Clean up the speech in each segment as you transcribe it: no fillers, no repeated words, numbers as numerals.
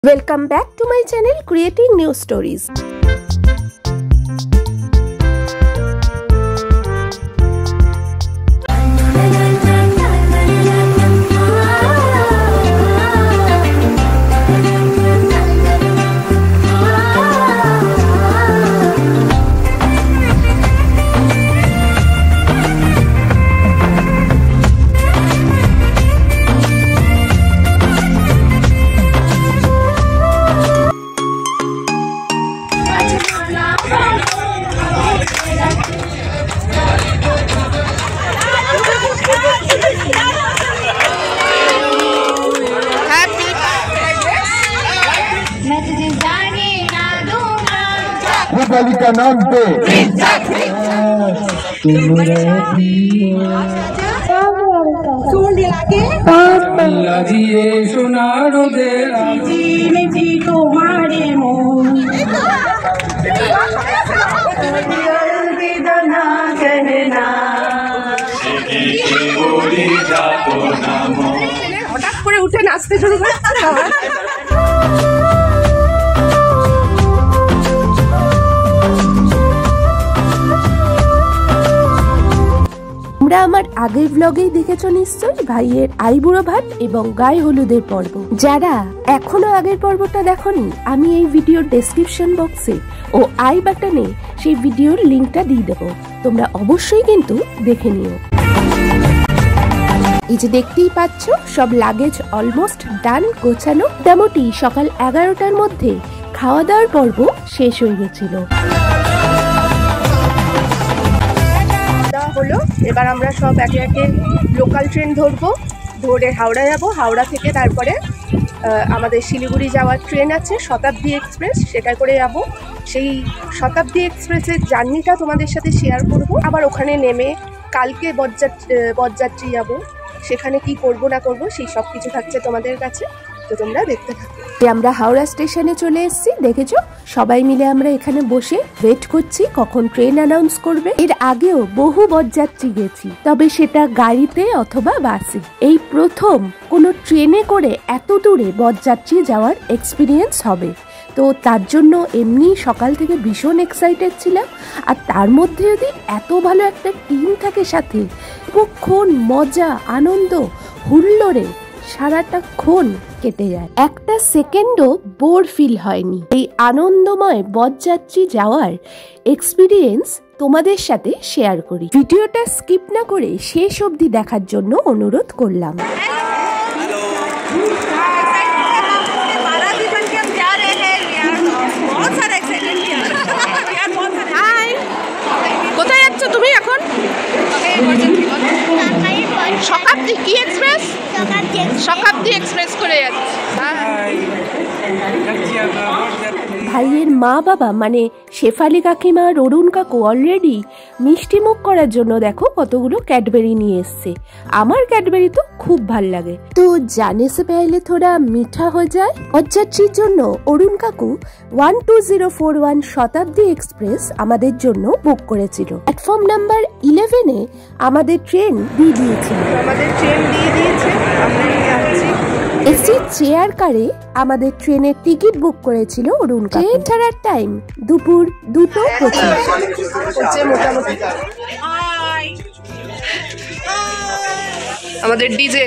Welcome back to my channel Creating New Stories. का नाम पे सोनारो दे तुम्हारे হঠাৎ করে উঠে নাচতে শুরু করছে। তোমরা আমার আগের ব্লগেই দেখেছো নিশ্চয় ভাইয়ের আইবুড়ো ভাত এবং গায়ে হলুদের পর্ব। যারা এখনো আগের পর্বটা দেখোনি, আমি এই ভিডিওর ডেসক্রিপশন বক্সে ও আই বাটনে সেই ভিডিওর লিঙ্কটা দিয়ে দেবো, তোমরা অবশ্যই কিন্তু দেখে নিও। এই যে দেখতেই পাচ্ছ, সব লাগেজ অলমোস্ট ডান, গোছানো। মোটামুটি সকাল 11টার মধ্যে খাওয়া দাওয়ার পর্ব শেষ হয়ে গেছিল। হলো এবার আমরা সব একে একে লোকাল ট্রেন ধরে হাওড়া যাব। হাওড়া থেকে তারপরে আমাদের শিলিগুড়ি যাওয়ার ট্রেন আছে শতাব্দী এক্সপ্রেস, সেটা করে যাব। সেই শতাব্দী এক্সপ্রেসের জার্নিটা তোমাদের সাথে শেয়ার করব। আবার ওখানে নেমে কালকে বরযাত্রী যাব, সেখানে কি করব না করব সেই সব কিছু থাকছে তোমাদের কাছে, তো তোমরা দেখতে থাকো। আমরা হাওড়া স্টেশনে চলে এসেছি, দেখেছো সবাই মিলে আমরা এখানে বসে ওয়েট করছি কখন ট্রেন অ্যানাউন্স করবে। এর আগেও বহু বরযাত্রী গেছি, তবে সেটা গাড়িতে অথবা বাসে। এই প্রথম কোনো ট্রেনে করে এত দূরে বরযাত্রী যাওয়ার এক্সপিরিয়েন্স হবে, তো তার জন্য এমনি সকাল থেকে ভীষণ এক্সাইটেড ছিলাম। আর তার মধ্যে যদি এত ভালো একটা টিম থাকে সাথে, খুব মজা আনন্দ হুল্লোড়ে সারাটাক্ষণ কেটে যায়, একটা সেকেন্ডও বোর ফিল হয়নি। এই আনন্দময় বরযাত্রী যাওয়ার এক্সপিরিয়েন্স তোমাদের সাথে শেয়ার করি। ভিডিওটা স্কিপ না করে শেষ অবধি দেখার জন্য অনুরোধ করলাম। কোথায় যাচ্ছ তুমি এখন? শতাব্দী কি এক্সপ্রেস? শতাব্দী এক্সপ্রেস করে যাচ্ছে। ভাইয়ের মা বাবা মানে শেফালি কাকিমা আর অরুণ কাকু অলরেডি মিষ্টি মুখ করার জন্য দেখো কতগুলো ক্যাডবেরি নিয়ে এসছে। আমার ক্যাডবেরি তো খুব ভাল লাগে, তো জানে সে পেলে থোড়া মিঠা হয়ে যায়। বরযাত্রীর জন্য অরুণ কাকু 12041 শতাব্দী এক্সপ্রেস আমাদের জন্য বুক করেছিল। প্ল্যাটফর্ম নাম্বার 11-এ আমাদের ট্রেন দিয়ে দিয়েছে। এসি চেয়ার কারে আমাদের ট্রেনের টিকিট বুক করেছিল অরুণ কাকু। ট্রেন ছাড়ার টাইম দুপুর 2:25। মোটামুটি আমাদের ডিজে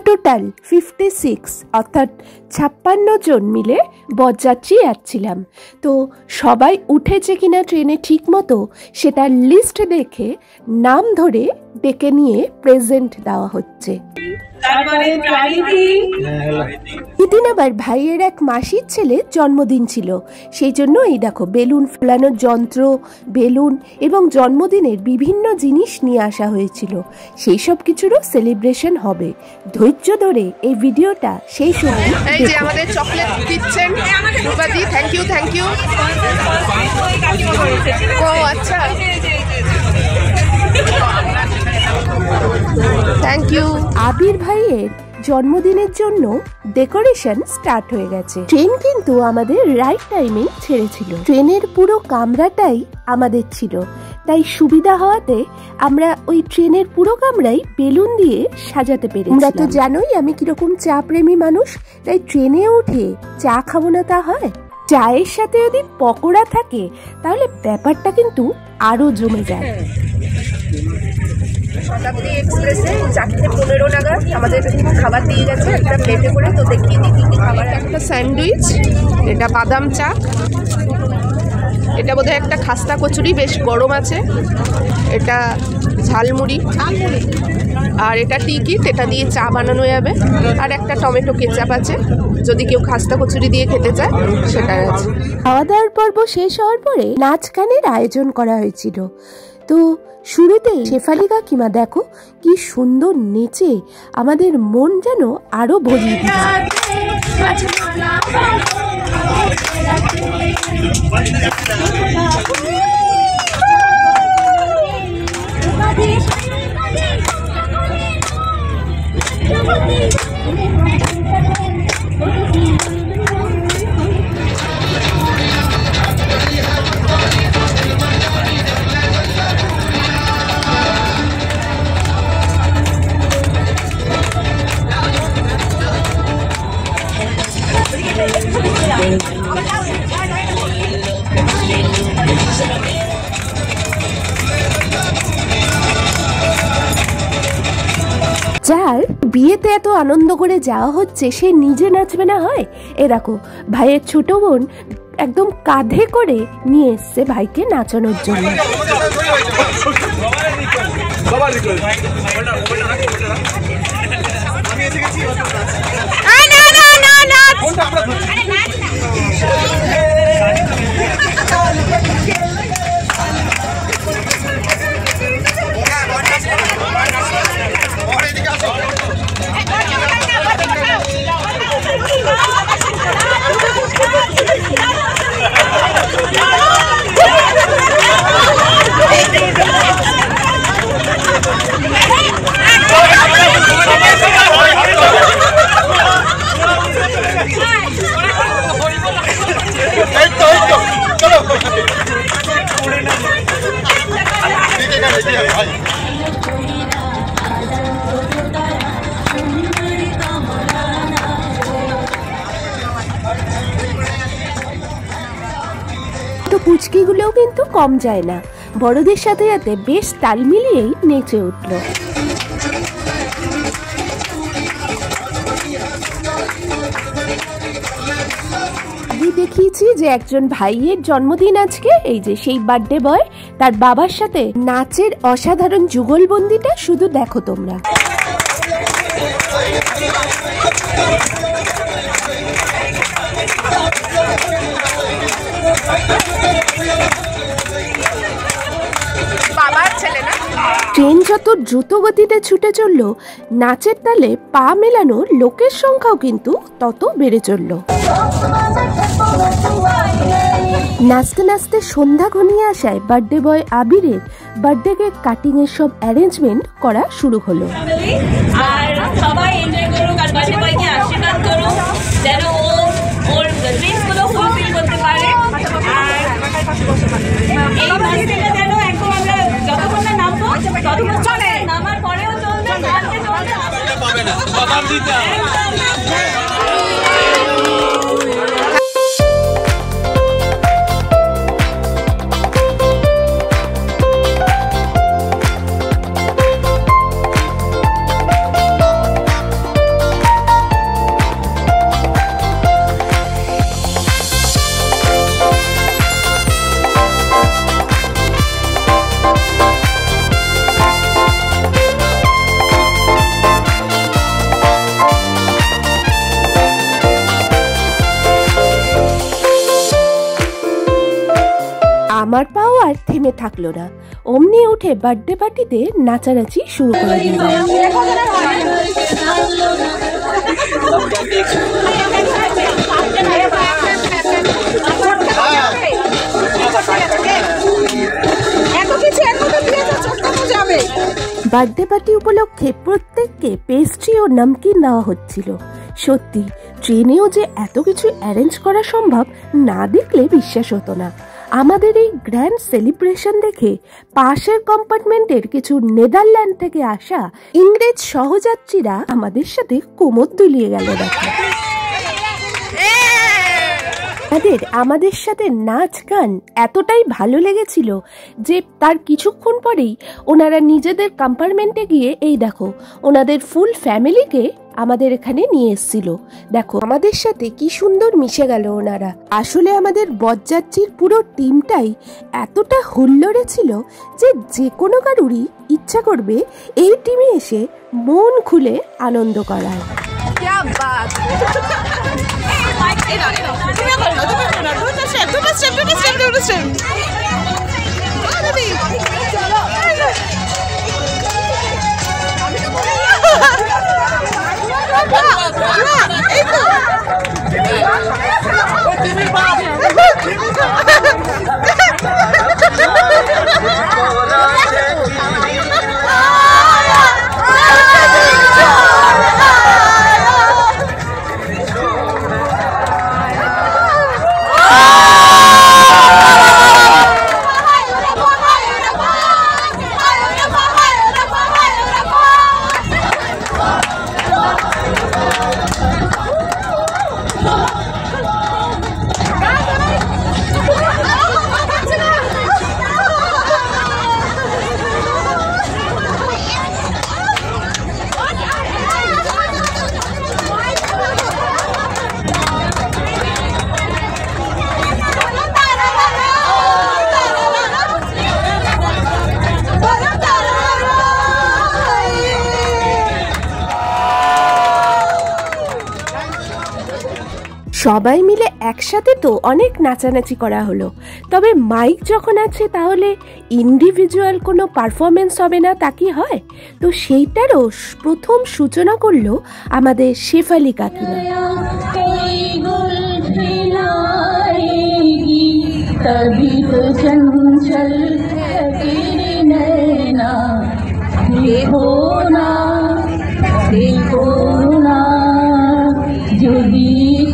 টোটাল 56 অর্থাৎ 56 জন মিলে বরযাত্রী যাচ্ছিলাম। তো সবাই উঠেছে কিনা ট্রেনে ঠিক মতো সেটার লিস্ট দেখে নাম ধরে ডেকে নিয়ে প্রেজেন্ট দেওয়া হচ্ছে। এদিন আবার ভাইয়ের এক মাসির ছেলের জন্মদিন ছিল, সেই জন্য এই দেখো বেলুন ফোলানোর যন্ত্র, বেলুন এবং জন্মদিনের বিভিন্ন জিনিস নিয়ে আসা হয়েছিল। সেই সব কিছুরও সেলিব্রেশন হবে। ধৈর্য ধরে এই ভিডিওটা সেই সময় এই যে আমাদের চকলেট দিচ্ছেন রূপাদি, থ্যাংক ইউ থ্যাংক ইউ। ও আচ্ছা, থ্যাংক ইউ। আবির ভাইয়ের জন্মদিনের জন্য ডেকোরেশন স্টার্ট হয়ে গেছে। ট্রেন কিন্তু আমাদের রাইট টাইমে ছেড়েছিল। ট্রেনের পুরো কামরাটাই আমাদের ছিল, তাই সুবিধা হওয়াতে আমরা ওই ট্রেনের পুরো কামরাই বেলুন দিয়ে সাজাতে পেরেছি। তোমরা তো জানোই আমি কিরকম চা প্রেমী মানুষ, তাই ট্রেনে উঠে চা খাবো না তা হয়? চায়ের সাথে যদি পকোড়া থাকে তাহলে ব্যাপারটা কিন্তু আরো জমে যায়। শতাব্দী এক্সপ্রেসে 4:15 নাগাদ আমাদের খাবার দিয়ে গেছে একটা প্লেটে করে। তো দেখিয়ে দিই কী কী খাবার। একটা স্যান্ডউইচ, এটা বাদাম চা, এটা বোধহয় একটা খাস্তা কচুরি, বেশ গরম আছে, এটা ঝালমুড়ি, আর এটা টিকিট, এটা দিয়ে চা বানানো যাবে, আর একটা টমেটো কেচাপ আছে যদি কেউ খাস্তা কচুরি দিয়ে খেতে চায় সেটা আছে। খাওয়া দাওয়ার পর্ব শেষ হওয়ার পরে নাচ গানের আয়োজন করা হয়েছিল। তো শুরুতেই শেফালি কাকিমা দেখো কি সুন্দর নেচে আমাদের মন যেন আরো ভরিয়ে দিল। যার বিয়েতে এত আনন্দ করে যাওয়া হচ্ছে সে নিজে নাচবে না হয়? এ দেখো ভাইয়ের ছোট বোন একদম কাঁধে করে নিয়ে এসছে ভাইকে নাচানোর জন্য। পুচকিগুলোও কিন্তু কম যায় না, বড়দের সাথে সাথে বেশ তাল মিলিয়েই নেচে উঠল। আমি দেখিয়েছি যে একজন ভাইয়ের জন্মদিন আজকে, এই যে সেই বার্থডে বয় তার বাবার সাথে নাচের অসাধারণ যুগলবন্দিটা শুধু দেখো তোমরা। ট্রেন যত দ্রুত গতিতে ছুটে চলল, নাচের তালে পা মেলানো লোকের সংখ্যাও কিন্তু তত বেড়ে চলল। নাচতে নাচতে সন্ধ্যা ঘনিয়ে আসায় বার্থডে বয় আবিরের বার্থডে কেক কাটিং এর সব অ্যারেঞ্জমেন্ট করা শুরু হলো। আর সবাই এনজয় করুক আর বার্থডে বয়কে আশীর্বাদ করুক যেন ও ওর ড্রিমস গুলো ফুলফিল করতে পারে। আর এই বার্থডেটা যেন একদম আমরা যতক্ষণ না নামবো ততক্ষণ চলে, নামার পরেও চলবে, নাচতে চলবে, পাবে না বাদাম দিতে। আমার পাও আর থেমে থাকলো না, অমনি উঠে বার্থডে পার্টিতে নাচানাচি শুরু করে দিল। বার্থডে পার্টি উপলক্ষে প্রত্যেককে পেস্ট্রি ও নমকিন দেওয়া হচ্ছিল। সত্যি ট্রেনেও যে এত কিছু অ্যারেঞ্জ করা সম্ভব না দেখলে বিশ্বাস হতো না। আমাদের এই গ্র্যান্ড সেলিব্রেশন দেখে পাশের কম্পার্টমেন্টের কিছু নেদারল্যান্ড থেকে আসা ইংরেজ সহযাত্রীরা আমাদের সাথে কোমর দুলিয়ে গেল। দেখো আমাদের সাথে নাচ গান এতটাই ভালো লেগেছিল যে তার কিছুক্ষণ পরেই ওনারা নিজেদের কম্পার্টমেন্টে গিয়ে এই দেখো ওনাদের ফুল ফ্যামিলিকে আমাদের এখানে নিয়ে এসেছিল। দেখো আমাদের সাথে কি সুন্দর মিশে গেল ওনারা। আসলে আমাদের বরযাত্রীর পুরো টিমটাই এতটা হুল্লোড়ে ছিল যে যে কোনো কারুরই ইচ্ছা করবে এই টিমে এসে মন খুলে আনন্দ করার। সবাই মিলে একসাথে তো অনেক নাচানাচি করা হলো, তবে মাইক যখন আছে তাহলে ইন্ডিভিজুয়াল কোনো পারফরমেন্স হবে না তা কি হয়? তো সেইটারও প্রথম সূচনা করলো আমাদের শেফালি কাকিমা। যদি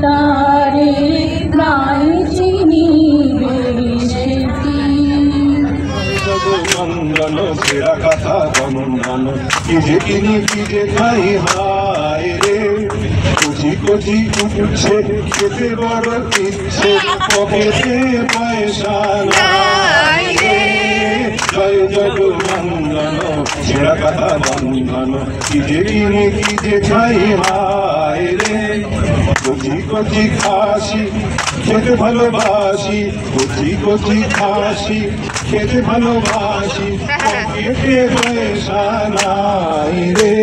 তারে নাই চিনি বন্দন সেরা কথা বন্দন কি যে কিনি কি যে খাই হায় রে কচি কচি উঠছে খেতে বড় ইচ্ছে পকেটে পয়সা নাই রে জয় জগবন্দন সেরা কথা বন্দন কি যে কিনি কি যে খাই হায় রে কচি কচি খাসি খেতে ভালোবাসি কচি কচি খাসি খেতে ভালোবাসি পকেটে পয়সা নাই রে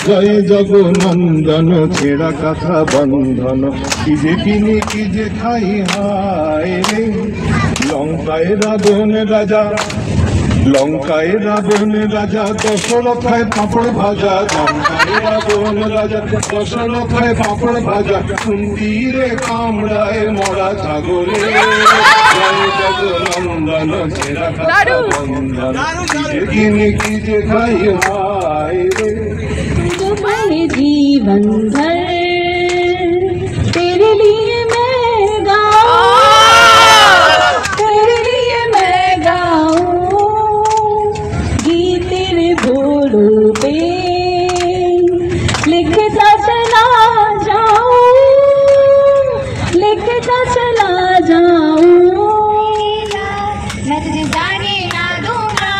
জয় জগনন্দন ছেঁড়া কথা বন্ধন কি যে কিনি কি যে খাই হায় রে লঙ্কায় রাবণ রাজা লঙ্কায় রাবণ রাজা দশরথায় পাঁপড় ভাজা লঙ্কায় রাবণ রাজা দশরথায় পাঁপড় ভাজা কুন্তীরে কামড়ায় মরা ছাগলে জয় জগনন্দন ছেঁড়া কথা বন্ধন কি যে কিনি কি যে খাই হায় রে तुम्हारे जीवन भर तेरे लिए मैं गाऊं, तेरे लिए मैं गाऊं गीत तेरे बोलों पे लिखता चला जाऊं, लिखता चला जाऊं। मैं तुझे जाने ना दूंगा,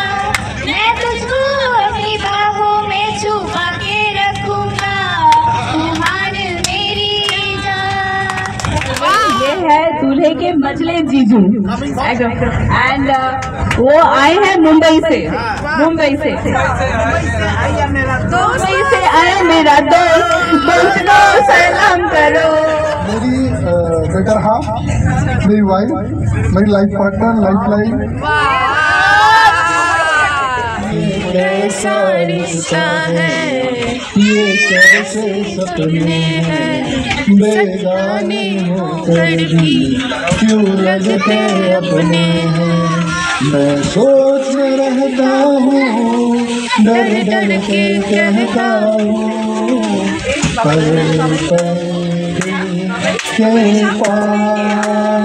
मैं तुझको अपनी बाहों में छुपा के रखूंगा, तुम्हार मेरी जान। ये है दूल्हे के मचले जीजू एंड वो आए हैं मुंबई से, मुंबई से आए मेरा दोस्त को सलाम करो। मेरी बेटर हाफ, मेरी वाइफ, मेरी लाइफ पार्टनर, लाइफ लाइन। कैसा रिश्ता है ये कैसे सपने हैं बेगाने होकर भी क्यों लगते अपने हैं। मैं सोच रहता हूँ डर डर के कहता हूँ पल पल के पास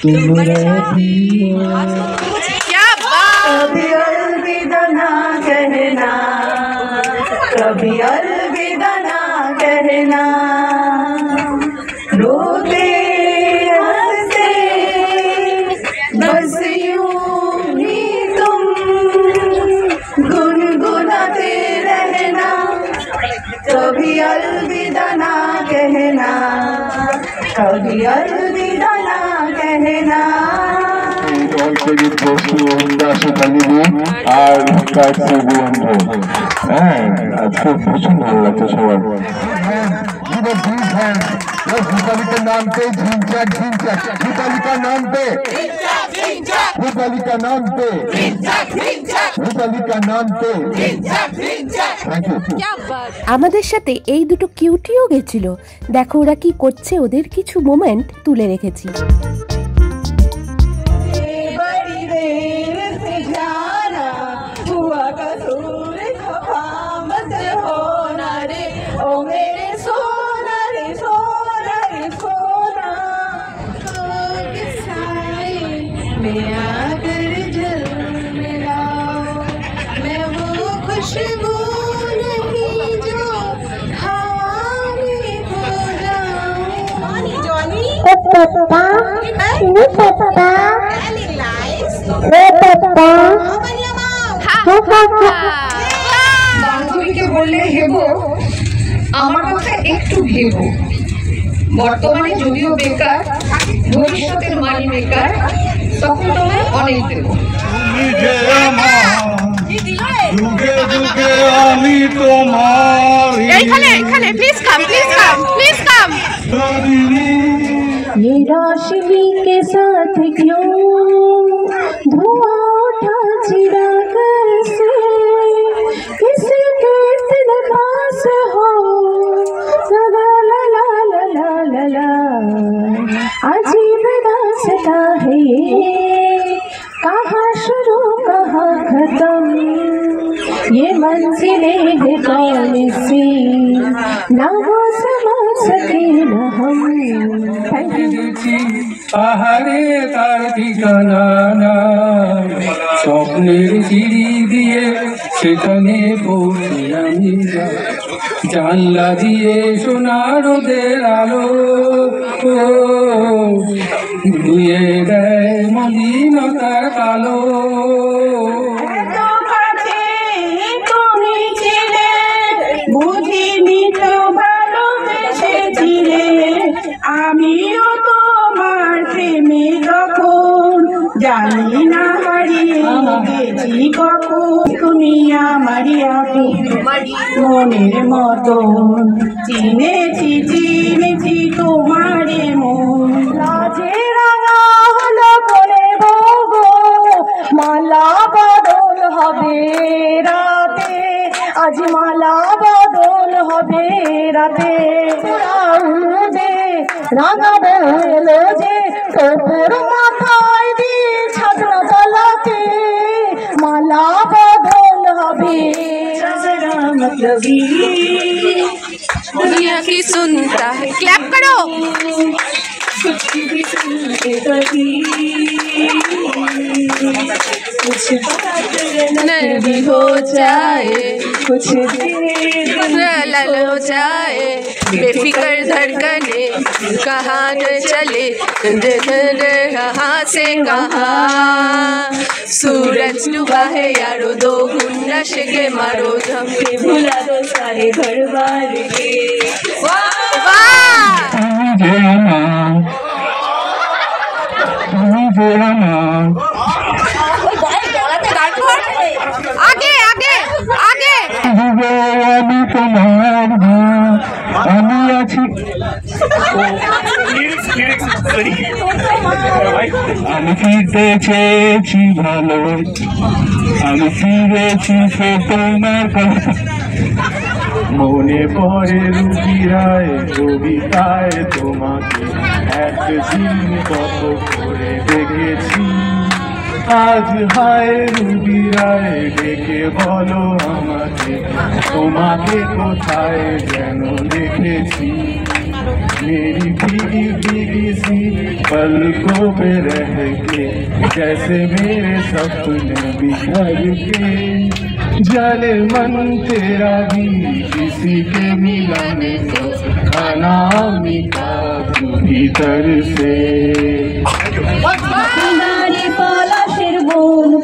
तुम रहती हो। क्या बात। कभी अलविदा ना कहना, कभी अलविदा ना कहना, रोते हंसते बस यूं ही तुम गुनगुनाते रहना, कभी अलविदा ना कहना, कभी अलविदा ना कहना। অঞ্চলিক বস্তু দাসকালী আর কাছে বন্ধু। হ্যাঁ, আজকে ভীষণ ভালো লাগছে সবার। दीपावली का नाम पे झिंझक झिंझक, दीपावली का नाम पे, दीपावली का नाम पे, दीपावली का नाम पे। Thank you. আমাদের সাথে এই দুটো কিউটিও গেছিল। দেখো ওরা কি করছে, ওদের কিছু মোমেন্ট তুলে রেখেছি। बड़ी देर से जाना हुआ कसूर, खफा मत होना रे ओ मेरे सोना रे सोना रे सोना। मैं आकर जल मिलाओ, मैं वो खुशबू नहीं जो हवा में खो जाऊं। जॉनी বান্ধবীকে বললে হেবো, আমার কথা একটু ভেবো, বর্তমানে যদিও বেকার, ভবিষ্যতের মানি মেকার, তখন তোমায় অনেক দেবো। যুগে যুগে আমি তোমার এইখানে এইখানে please come please come please come. ये रोशनी के साथ क्यों धुआं उठा चिरागर से, किसी के दिल पास हो ला ला ला ला ला ला ला। अजीब दास्तां है ये, कहाँ शुरू कहाँ खत्म, ये मंजिलें है कौन सी, ना वो समझ सके न हम। Thank you. পাহাড়ে তার ঠিকানা নাই, স্বপ্নের সিঁড়ি দিয়ে সেখানে পৌঁছে আমি যাই, জানলা দিয়ে সোনার রোদের আলো ধুয়ে দেয় মলিনতার কালো। বুঝিনি তো ভালোবেসেছিলে, আমিও তোমার প্রেমে তখন জানি না হারিয়ে গেছি কখন। তুমি আমারই আপন মনের মতন, চিনেছি চিনেছি তোমারে মন। লাজে রাঙা হলো বলে গো, মালা বদল হবে রাতে, আজ মালা বদল হবে রাতে। যে রাঙাবে এলো যে তোর মাথায় দিয়ে ছাদনা তলাতে, মালা বদল হবে मतलबी। दुनिया की सुनता है, क्लैप करो। कुछ भी सुनते कभी, कुछ बात भी हो जाए, कुछ देर लल हो जाए, बेफिक्र धड़कने कहाँ न चले, कहाँ से कहाँ। सूरज डूबा है यारो, दो गुन्नश के मारो, दम के भुला दो सारे घर बार के। आगे आगे आगे। আমি তোমার আমি আছি, আমি ফিরতে চেয়েছি ভালো, আমি ফিরেছি সে তোমার কথা। মনে পড়ে রুবিরায় কবিতায় তোমাকে একদিন কত করে দেখেছি, আজ হায় রুবি রায় ডেকে বলো আমাকে তোমাকে কোথায় যেন দেখেছি मेरी भीगी भीगी सी पलकों पे रह के जैसे मेरे सपने बिखर के जले मन तेरा भी किसी के मिलन को अनामिका तू भीतर से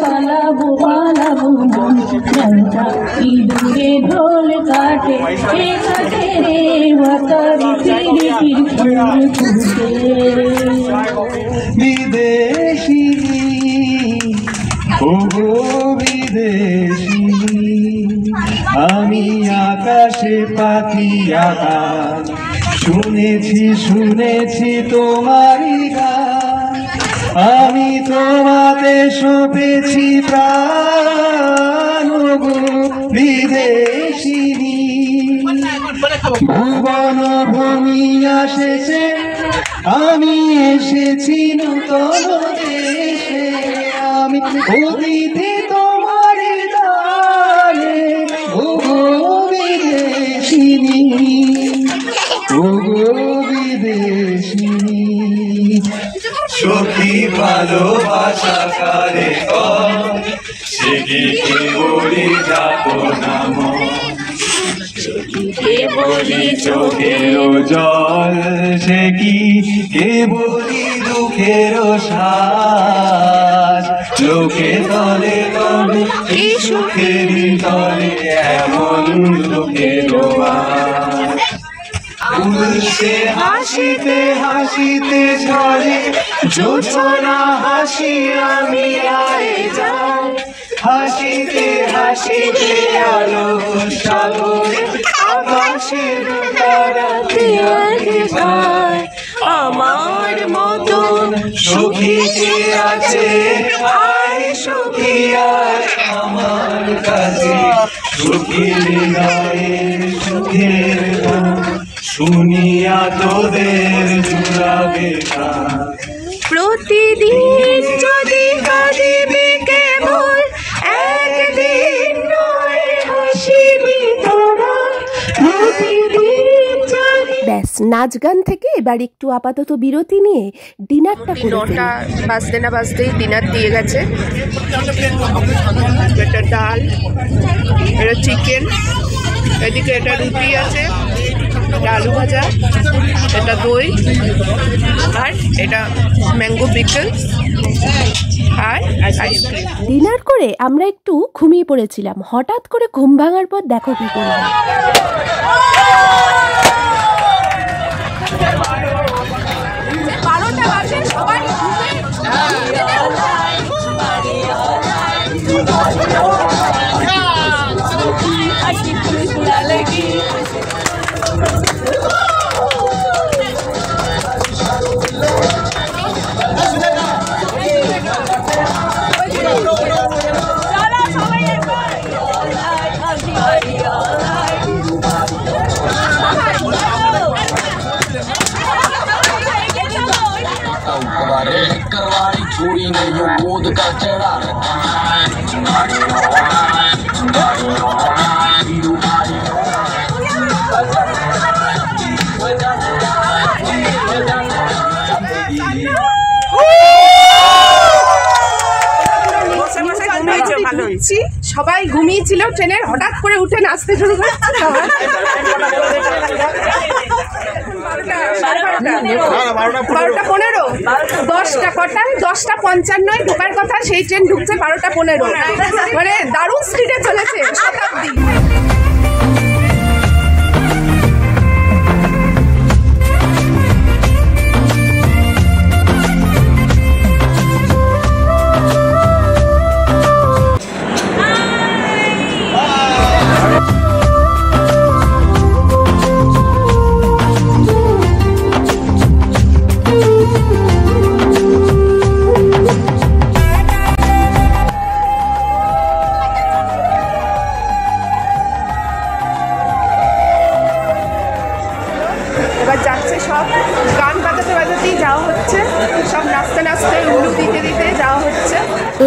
পালাবো পালাবো জনতা ইঁদুরে ঢোল কাটে এ কাটে রে বাতারি ফিরে ফিরে বিদেশিনী ও বিদেশিনী আমি আকাশে পাখি আকাশ শুনেছি শুনেছি তোমারই গান আমি তোমাতে সপেছি প্রাণ গো বিদেশিনী ভুবন ভূমি আসেছে আমি এসেছি নূতন দেশে আমি অতিথি তোমার দ্বারে ও বিদেশিনী ও বিদেশিনী সখী ভালোবাসা কারে সে কি বলি যাত নাম বলি চোখের জল সে কি কে বলি দুঃখের শ্বাস চোখে তলে তলে এই সুখের তলে এমন দুঃখের উল্সে হাসিতে হাসিতে ঝরে জোছনা হাসি আমি আয়ে যাই হাসিতে হাসিতে আলো সাগরে আকাশের তারাতে আগে যায় আমার মতন সুখী কে আছে আয় সুখী আয় আমার কাছে সুখী হৃদয়ের সুখের গান শুনিয়া তোদের জুড়াবে প্রতিদিন যদি কাঁদিবি কেবল একদিন নয় হাসিবি তোরা প্রতিদিন যদি। ব্যাস নাচ গান থেকে এবার একটু আপাতত বিরতি নিয়ে ডিনারটা করে নটা বাজতে না বাজতেই ডিনার দিয়ে গেছে। এটা ডাল, এটা চিকেন, এদিকে এটা রুটি আছে, এটা আলু ভাজা, এটা দই, আর এটা ম্যাঙ্গো পিকলস আর আইসক্রিম। ডিনার করে আমরা একটু ঘুমিয়ে পড়েছিলাম। হঠাৎ করে ঘুম ভাঙার পর দেখো কি করলাম। छोरी ने यो गोद का चढ़ा সবাই ঘুমিয়েছিল, ট্রেনের হঠাৎ করে উঠে নাচতে শুরু করে। 12:15, 10টা কটায় 10:55 ঢোকার কথা, সেই ট্রেন ঢুকছে 12:15। মানে দারুণ স্পিডে চলেছে শতাব্দী।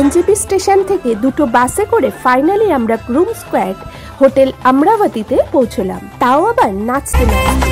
এনজেপি স্টেশন থেকে দুটো বাসে করে ফাইনালি আমরা গ্রুম স্কোয়ার হোটেল আমরাবতীতে পৌঁছলাম, তাও আবার নাচতে নাচতে।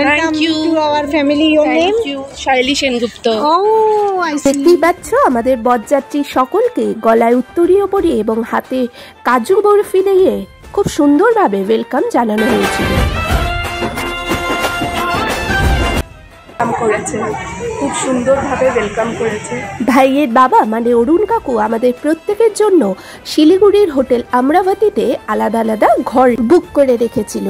Welcome to our family. Your name? Shaily Sengupta. Oh, I see. দেখতেই পাচ্ছ আমাদের বরযাত্রী সকলকে গলায় উত্তরীয় পরিয়ে এবং হাতে কাজু বরফি দিয়ে খুব সুন্দরভাবে ওয়েলকাম জানানো হয়েছিল। খুব সুন্দরভাবে ওয়েলকাম করেছে। ভাইয়ের বাবা মানে অরুণ কাকু আমাদের প্রত্যেকের জন্য শিলিগুড়ির হোটেল আমরাবতীতে আলাদা আলাদা ঘর বুক করে রেখেছিল।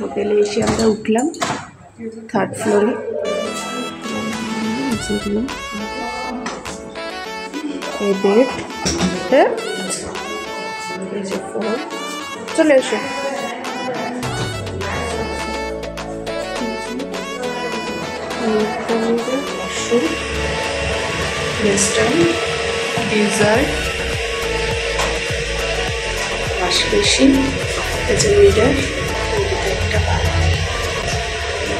হোটেলে এসে আমরা উঠলাম 3rd ফ্লোরে। এই বেড, এই যে ফোন, চলে এসো। Western desert, wash basin, refrigerator,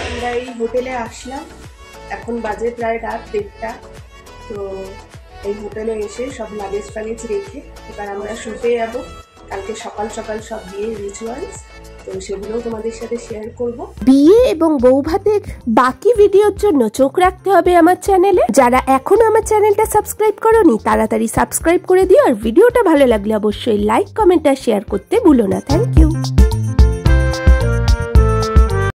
আমরা এই হোটেলে আসলাম। এখন বাজে প্রায় রাত 1টা। তো এই হোটেলে এসে সব লাগেজ ফাগেজ রেখে এবার আমরা শুতে যাব। কালকে সকাল সকাল সব বিয়ের রিচুয়ালস, তো সেগুলোও তোমাদের সাথে শেয়ার করব। বিয়ে এবং বৌভাতের বাকি ভিডিওর জন্য চোখ রাখতে হবে আমার চ্যানেলে। যারা এখনো আমার চ্যানেলটা সাবস্ক্রাইব করোনি তাড়াতাড়ি সাবস্ক্রাইব করে দিও, আর ভিডিওটা ভালো লাগলে অবশ্যই লাইক, কমেন্ট আর শেয়ার করতে ভুলো না। Thank you.